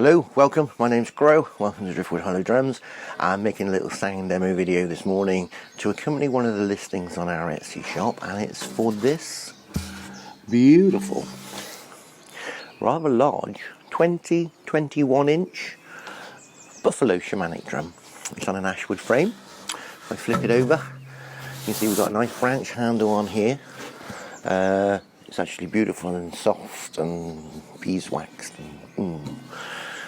Hello, welcome, my name's Crow, welcome to Driftwood Hollow Drums. I'm making a little sound demo video this morning to accompany one of the listings on our Etsy shop, and it's for this beautiful, rather large 21 inch Buffalo shamanic drum. It's on an ashwood frame. If I flip it over, you can see we've got a nice branch handle on here. It's actually beautiful and soft and beeswaxed and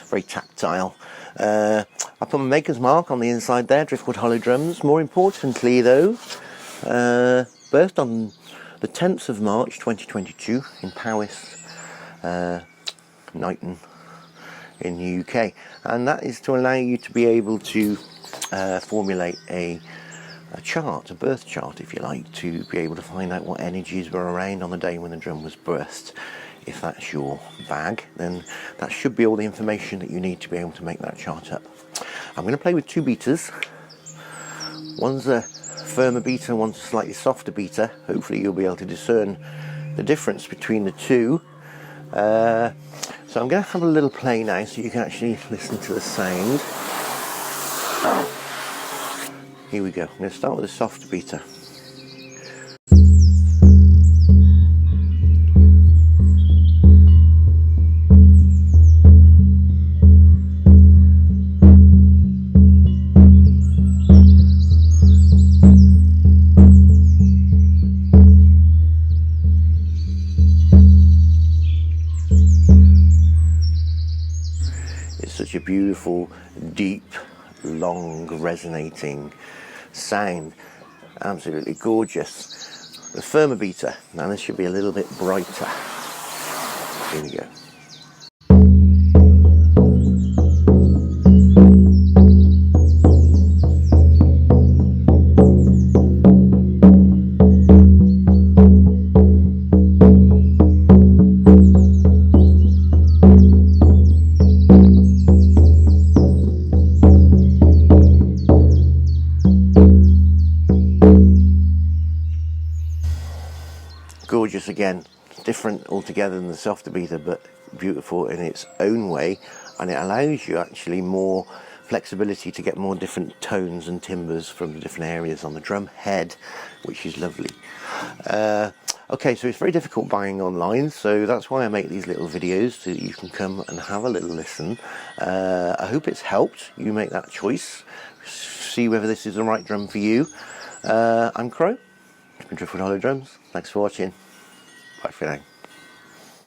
very tactile. I put my maker's mark on the inside there, Driftwood Hollow Drums. More importantly though, birthed on the 10th of March 2022 in Powys, Knighton in the UK, and that is to allow you to be able to formulate a chart, a birth chart if you like, to be able to find out what energies were around on the day when the drum was birthed. If that's your bag, then that should be all the information that you need to be able to make that chart up. I'm going to play with two beaters. One's a firmer beater, one's a slightly softer beater. Hopefully you'll be able to discern the difference between the two. So I'm going to have a little play now so you can actually listen to the sound. Here we go. I'm going to start with a softer beater. It's such a beautiful, deep, long, resonating sound. Absolutely gorgeous. The firmer beater. Now this should be a little bit brighter. Here we go. Gorgeous again, different altogether than the softer beater, but beautiful in its own way, and it allows you actually more flexibility to get more different tones and timbres from the different areas on the drum head, which is lovely. Okay, so it's very difficult buying online, so that's why I make these little videos so that you can come and have a little listen. I hope it's helped you make that choice, see whether this is the right drum for you. I'm Crow from Driftwood Hollow Drums. Thanks for watching. Bye for now.